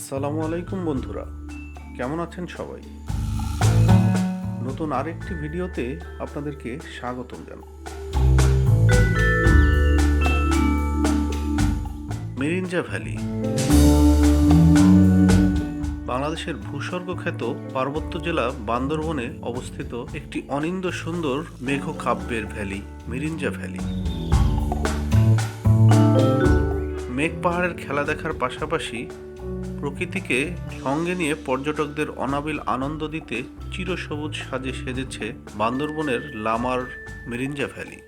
আসসালামু আলাইকুম বন্ধুরা, কেমন আছেন সবাই? নতুন আরেকটি ভিডিওতে আপনাদেরকে স্বাগতম জানাই। মিরিঞ্জা ভ্যালি বাংলাদেশের ভূস্বর্গখ্যাত পার্বত্য জেলা বান্দরবনে অবস্থিত একটি অনিন্দ্য সুন্দর মেঘকাব্যের ভ্যালি মিরিঞ্জা ভ্যালি। মেঘ পাহাড়ের খেলা দেখার পাশাপাশি প্রকৃতিকে সঙ্গে নিয়ে পর্যটকদের অনাবিল আনন্দ দিতে চিরসবুজ সাজে সেজেছে বান্দরবনের লামার মিরিঞ্জা ভ্যালি।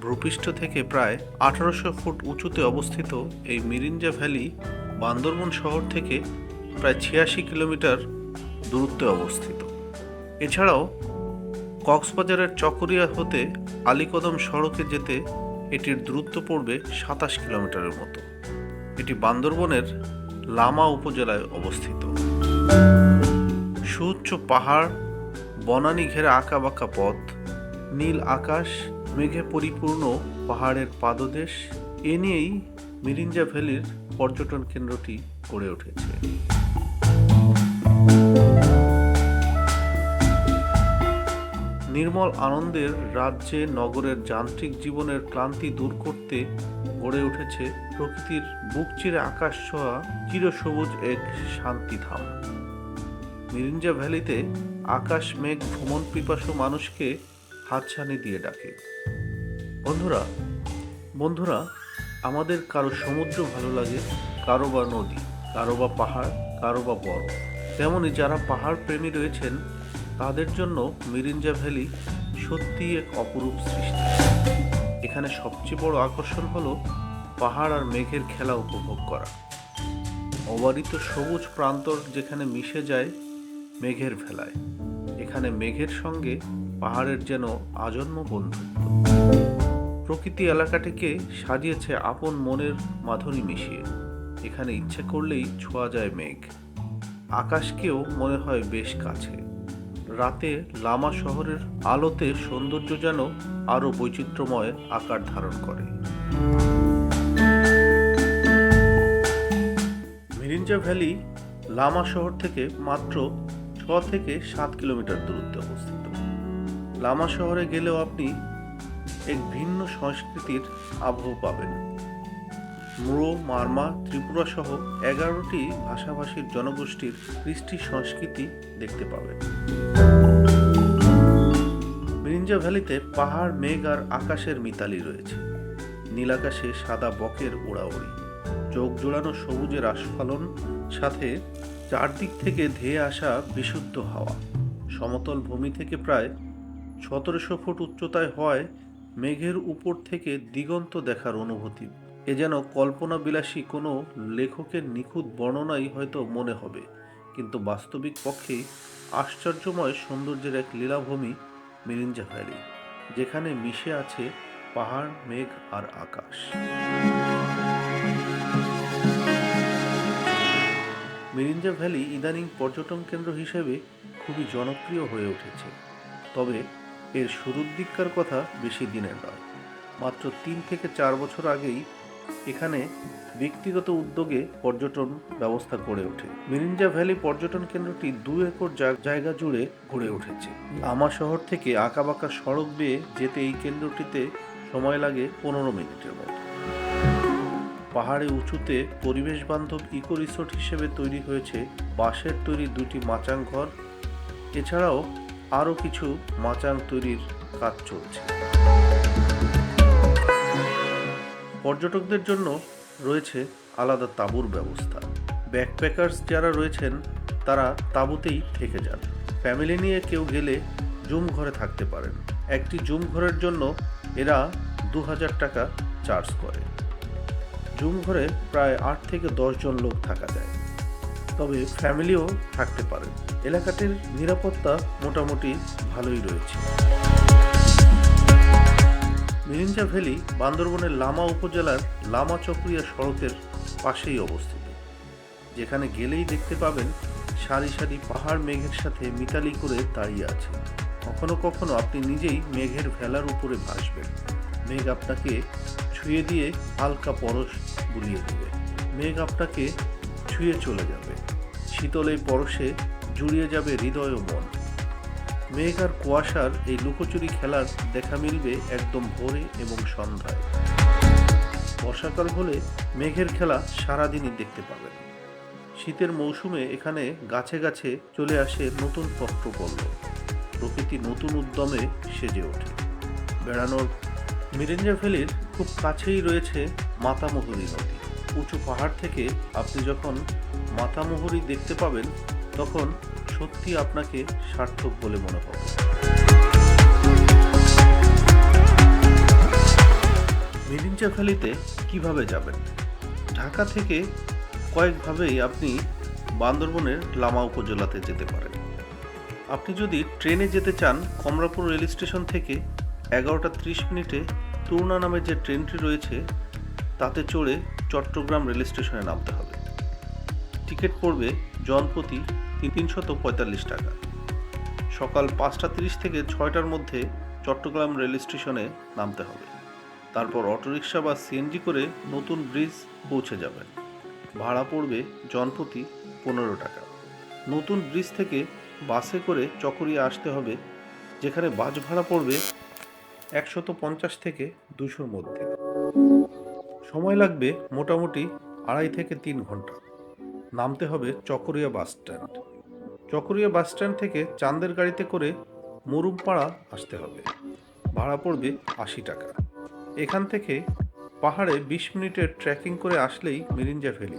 ভূপৃষ্ঠ থেকে প্রায় 1800 ফুট উঁচুতে অবস্থিত এই মিরিঞ্জা ভ্যালি বান্দরবন শহর থেকে প্রায় 86 কিলোমিটার দূরত্বে অবস্থিত। এছাড়াও কক্সবাজারের চকরিয়া হতে আলীকদম সড়কে যেতে এটির দূরত্ব পড়বে 27 কিলোমিটারের মতো। এটি বান্দরবনের লামা উপজেলায় অবস্থিত। সুউচ্চ পাহাড়, বনানী ঘেরা আঁকাবাঁকা পথ, নীল আকাশ, মেঘে পরিপূর্ণ পাহাড়ের পাদদেশ, এ নিয়েই মিরিঞ্জা ভ্যালির পর্যটন কেন্দ্রটি গড়ে উঠেছে। নির্মল আনন্দের রাজ্যে নগরের যান্ত্রিক জীবনের ক্লান্তি দূর করতে গড়ে উঠেছে প্রকৃতির বুক চিরে আকাশ ছোঁয়া চিরসবুজ এক শান্তিধাম। মিরিঞ্জা ভ্যালিতে আকাশ মেঘ ভ্রমণ পিপাসু মানুষকে হাতছানি দিয়ে ডাকে। বন্ধুরা আমাদের কারো সমুদ্র ভালো লাগে, কারো বা নদী, কারো বা পাহাড়, কারো বা বরফ। তেমনি যারা পাহাড় প্রেমী রয়েছেন তাদের জন্য মিরিঞ্জা ভ্যালি সত্যিই এক অপরূপ সৃষ্টি। এখানে সবচেয়ে বড় আকর্ষণ হলো পাহাড় আর মেঘের খেলা উপভোগ করা। অবারিত সবুজ প্রান্তর যেখানে মিশে যায় মেঘের ভেলায়, এখানে মেঘের সঙ্গে পাহাড়ের যেন আজন্ম বন্ধুত্ব। প্রকৃতি এলাকাটিকে সাজিয়েছে আপন মনের মাধুরী মিশিয়ে। এখানে ইচ্ছে করলেই ছোঁয়া যায় মেঘ, আকাশকেও মনে হয় বেশ কাছে। রাতে লামা শহরের আলোতে সৌন্দর্য যেন আরো বৈচিত্র্যময় আকার ধারণ করে। মিরিঞ্জা ভ্যালি লামা শহর থেকে মাত্র 6 থেকে 7 কিলোমিটার দূরত্বে অবস্থিত। লামা শহরে গেলেও আপনি এক ভিন্ন সংস্কৃতির আবহ পাবেন। মুরো, মারমা, ত্রিপুরা সহ 11টি ভাষাভাষীর জনগোষ্ঠীর কৃষ্টি সংস্কৃতি দেখতে পাবেন। মিরিঞ্জা ভ্যালিতে পাহাড়, মেঘ আর আকাশের মিতালি রয়েছে। নীলাকাশে সাদা বকের উড়াউড়ি, চোখ জোড়ানো সবুজের আস্ফালন, সাথে চারদিক থেকে ধেয়ে আসা বিশুদ্ধ হাওয়া। সমতল ভূমি থেকে প্রায় 1700 ফুট উচ্চতায় হওয়ায় মেঘের উপর থেকে দিগন্ত দেখার অনুভূতি এ যেন কল্পনা বিলাসী কোনো লেখকের নিখুঁত বর্ণনাই হয়তো মনে হবে, কিন্তু বাস্তবিক পক্ষে আশ্চর্যময় সৌন্দর্যের এক লীলাভূমি মিরিঞ্জা ভ্যালি, যেখানে মিশে আছে পাহাড়, মেঘ আর আকাশ। মিরিঞ্জা ভ্যালি ইদানিং পর্যটন কেন্দ্র হিসেবে খুবই জনপ্রিয় হয়ে উঠেছে। তবে এর শুরুর দিককার কথা বেশি দিনের নয়। মাত্র 3 থেকে 4 বছর আগেই এখানে ব্যক্তিগত উদ্যোগে পর্যটন ব্যবস্থা গড়ে ওঠে। মিরিঞ্জা ভ্যালি পর্যটন কেন্দ্রটি 2 একর জায়গা জুড়ে গড়ে উঠেছে। লামা শহর থেকে আঁকাবাঁকা সড়ক বেয়ে যেতে এই কেন্দ্রটিতে সময় লাগে 15 মিনিটের মতো। পাহাড়ে উঁচুতে পরিবেশ বান্ধব ইকো রিসোর্ট হিসেবে তৈরি হয়েছে বাঁশের তৈরি 2টি মাচাং ঘর। এছাড়াও আরও কিছু মাচাং তৈরির কাজ চলছে। পর্যটকদের জন্য রয়েছে আলাদা তাঁবুর ব্যবস্থা। ব্যাকপ্যাকার্স যারা রয়েছেন তারা তাঁবুতেই থেকে যান। ফ্যামিলি নিয়ে কেউ গেলে জুম ঘরে থাকতে পারেন। একটি জুম ঘরের জন্য এরা 2000 টাকা চার্জ করে। জুম ঘরে প্রায় 8 থেকে 10 জন লোক থাকা যায়, তবে ফ্যামিলিও থাকতে পারেন। এলাকাটির নিরাপত্তা মোটামুটি ভালোই রয়েছে। মিরিঞ্জা ভ্যালি বান্দরবনের লামা উপজেলার লামা চকরিয়া সড়কের পাশেই অবস্থিত, যেখানে গেলেই দেখতে পাবেন সারি সারি পাহাড় মেঘের সাথে মিতালি করে দাঁড়িয়ে আছে। কখনো কখনো আপনি নিজেই মেঘের ভেলার উপরে ভাসবেন। মেঘ আপনাকে ছুঁয়ে দিয়ে হালকা পরশ বুলিয়ে দেবে, মেঘ আপনাকে ছুঁয়ে চলে যাবে। শীতল এই পরশে জুড়িয়ে যাবে হৃদয় ও মন। মেঘ আর কুয়াশার এই লুকোচুরি খেলার দেখা মিলবে একদম ভোরে এবং সন্ধ্যায়। বর্ষাকাল হলে মেঘের খেলা সারাদিনই দেখতে পাবেন। শীতের মৌসুমে এখানে গাছে গাছে চলে আসে নতুন পত্রপল্লব, প্রকৃতি নতুন উদ্যমে সেজে ওঠে। বেড়ানোর মিরিঞ্জা ভ্যালির খুব কাছেই রয়েছে মাতামুহুরী নদী। উঁচু পাহাড় থেকে আপনি যখন মাতামুহুরী দেখতে পাবেন তখন সত্যি আপনাকে সার্থক বলে মনে হবে। মিরিঞ্জা ভ্যালিতে কিভাবে যাবেন? ঢাকা থেকে কয়েকভাবেই আপনি বান্দরবনের লামা উপজেলাতে যেতে পারেন। আপনি যদি ট্রেনে যেতে চান, কমলাপুর রেল স্টেশন থেকে 11টা 30 মিনিটে তুর্না নামে যে ট্রেনটি রয়েছে তাতে চড়ে চট্টগ্রাম রেল স্টেশনে নামতে হবে। টিকিট পড়বে জনপ্রতি 345 টাকা। সকাল 5টা 30 থেকে 6টার মধ্যে চট্টগ্রাম রেল স্টেশনে নামতে হবে। তারপর অটোরিকশা বা সিএনজি করে নতুন ব্রিজ পৌঁছে যাবেন। ভাড়া পড়বে জনপ্রতি 15 টাকা। নতুন ব্রিজ থেকে বাসে করে চকরিয়া আসতে হবে, যেখানে বাস ভাড়া পড়বে 150 থেকে 200-র মধ্যে। সময় লাগবে মোটামুটি 2.5 থেকে 3 ঘন্টা। নামতে হবে Chakaria bus stand. Chakaria bus stand থেকে চাঁদের গাড়িতে করে মুরুমপাড়া আসতে হবে। ভাড়া পড়বে 80 টাকা। এখান থেকে পাহাড়ে 20 মিনিটের ট্রেকিং করে আসলেই মিরিঞ্জা ভ্যালি।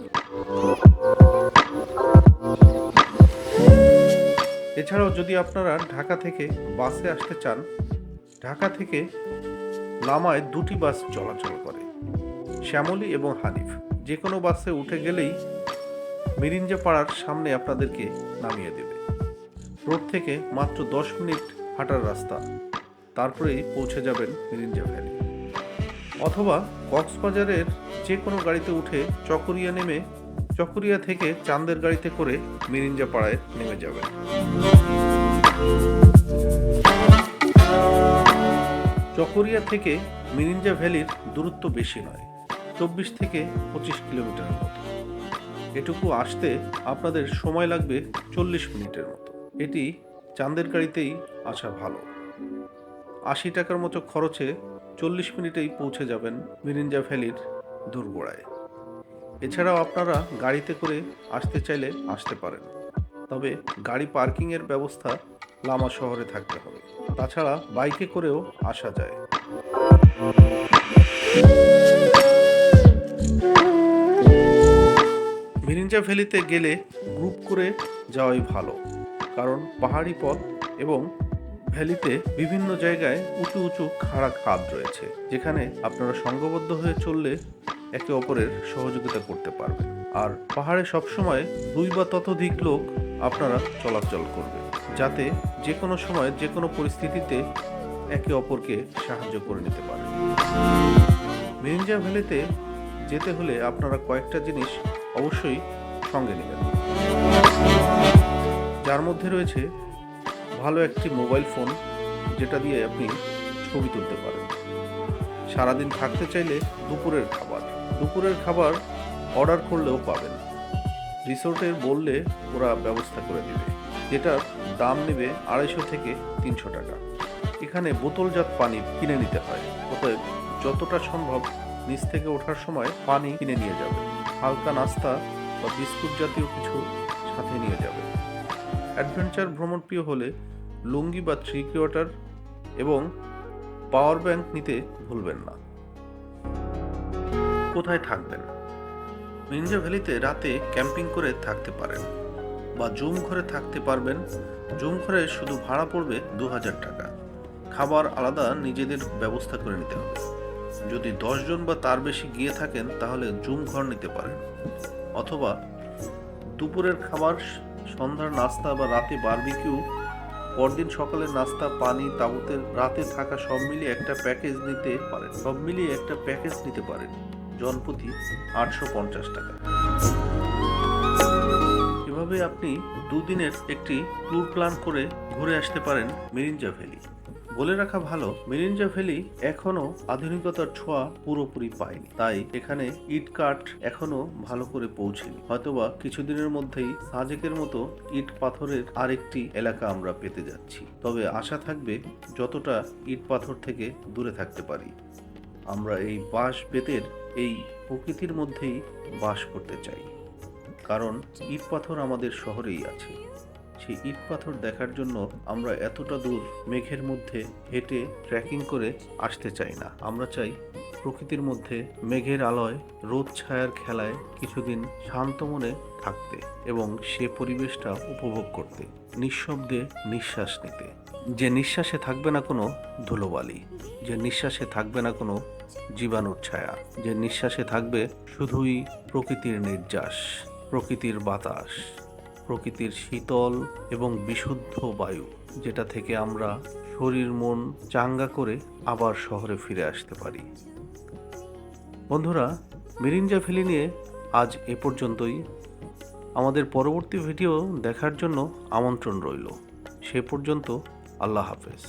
এছাড়াও যদি আপনারা ঢাকা থেকে বাসে আসতে চান, ঢাকা থেকে লামায় 2টি বাস চলাচল করে, শ্যামলী এবং হানিফ। যে কোনো বাসে উঠে গেলেই মিরিঞ্জা পাড়ার সামনে আপনাদেরকে নামিয়ে দেবে। রোড থেকে মাত্র 10 মিনিট হাঁটার রাস্তা, তারপরেই পৌঁছে যাবেন মিরিঞ্জা ভ্যালি। অথবা কক্সবাজারের যে কোনো গাড়িতে উঠে চকরিয়া নেমে চকরিয়া থেকে চাঁদের গাড়িতে করে মিরিঞ্জা পাড়ায় নেমে যাবেন। চকরিয়া থেকে মিরিঞ্জা ভ্যালির দূরত্ব বেশি নয়, 24 থেকে 25 কিলোমিটারের মতো। এটুকু আসতে আপনাদের সময় লাগবে 40 মিনিটের মতো। এটি চাঁদের গাড়িতেই আসা ভালো। 80 টাকার মতো খরচে 40 মিনিটেই পৌঁছে যাবেন মিরিঞ্জা ভ্যালির দোরগোড়ায়। এছাড়াও আপনারা গাড়িতে করে আসতে চাইলে আসতে পারেন, তবে গাড়ি পার্কিংয়ের ব্যবস্থা লামা শহরে থাকতে হবে। তাছাড়া বাইকে করেও আসা যায়। মিরিঞ্জা ভ্যালিতে গেলে গ্রুপ করে যাওয়াই ভালো, কারণ পাহাড়ি পথ এবং ভ্যালিতে বিভিন্ন জায়গায় উঁচু উঁচু খাড়া খাদ রয়েছে, যেখানে আপনারা সংঘবদ্ধ হয়ে চললে একে অপরের সহযোগিতা করতে পারবেন। আর পাহাড়ে সবসময় 2 বা ততোধিক লোক আপনারা চলাচল করবে, যাতে যে কোনো সময় যে কোনো পরিস্থিতিতে একে অপরকে সাহায্য করে নিতে পারেন। মিরিঞ্জা ভ্যালিতে যেতে হলে আপনারা কয়েকটা জিনিস অবশ্যই সঙ্গে নেবেন, যার মধ্যে রয়েছে ভালো একটি মোবাইল ফোন, যেটা দিয়ে আপনি ছবি তুলতে পারেন। সারাদিন থাকতে চাইলে দুপুরের খাবার অর্ডার করলেও পাবেন। রিসোর্টের বললে ওরা ব্যবস্থা করে দেবে, যেটার দাম নেবে 250 থেকে 300 টাকা। এখানে বোতলজাত পানি কিনে নিতে হয়, অতএব যতটা সম্ভব নিচ থেকে ওঠার সময় পানি কিনে নিয়ে যাবে। হালকা নাস্তা বা বিস্কুট জাতীয় কিছু সাথে নিয়ে যাবে। অ্যাডভেঞ্চার ভ্রমণ প্রিয় হলে লুঙ্গি বা 3 কোয়ার্টার এবং পাওয়ার ব্যাংক নিতে ভুলবেন না। কোথায় থাকবেন? মিরিঞ্জা ভ্যালিতে রাতে ক্যাম্পিং করে থাকতে পারেন বা জুম ঘরে থাকতে পারবেন। জুম ঘরে শুধু ভাড়া পড়বে 2000 টাকা। খাবার আলাদা নিজেদের ব্যবস্থা করে নিতে হবে। যদি 10 জন বা তার বেশি গিয়ে থাকেন তাহলে জুম ঘর নিতে পারেন, অথবা দুপুরের খাবার, সন্ধ্যার নাস্তা বা রাতে বারবিকিউ, পরদিন সকালের নাস্তা, পানি, তাঁবুতে রাতে থাকা সব মিলিয়ে একটা প্যাকেজ নিতে পারেন জনপ্রতি 850 টাকা। এভাবে আপনি 2 দিনের একটি ট্যুর প্ল্যান করে ঘুরে আসতে পারেন মিরিঞ্জা ভ্যালি। বলে রাখা ভালো, মিরিঞ্জা ভ্যালি এখনো আধুনিকতার ছোঁয়া পুরোপুরি পায়নি, তাই এখানে ইট কাঠ এখনো ভালো করে পৌঁছেনি। হয়তোবা কিছুদিনের মধ্যেই সাজেকের মতো ইট পাথরের আরেকটি এলাকা আমরা পেতে যাচ্ছি। তবে আশা থাকবে যতটা ইট পাথর থেকে দূরে থাকতে পারি। আমরা এই বাঁশ বেতের এই প্রকৃতির মধ্যেই বাস করতে চাই, কারণ ইট পাথর আমাদের শহরেই আছে। সেই ইট পাথর দেখার জন্য আমরা এতটা দূর মেঘের মধ্যে হেঁটে ট্রেকিং করে আসতে চাই না। আমরা চাই প্রকৃতির মধ্যে মেঘের আলোয়, রোদ ছায়ার খেলায় কিছুদিন শান্ত মনে থাকতে এবং সে পরিবেশটা উপভোগ করতে, নিঃশব্দে নিঃশ্বাস নিতে। যে নিঃশ্বাসে থাকবে না কোনো ধুলোবালি, যে নিঃশ্বাসে থাকবে না কোনো জীবাণুর ছায়া, যে নিঃশ্বাসে থাকবে শুধুই প্রকৃতির নির্যাস, প্রকৃতির বাতাস, প্রকৃতির শীতল এবং বিশুদ্ধ বায়ু, যেটা থেকে আমরা শরীর মন চাঙ্গা করে আবার শহরে ফিরে আসতে পারি। বন্ধুরা, মিরিঞ্জা ভ্যালি নিয়ে আজ এ পর্যন্তই। আমাদের পরবর্তী ভিডিও দেখার জন্য আমন্ত্রণ রইল। সে পর্যন্ত আল্লাহ হাফেজ।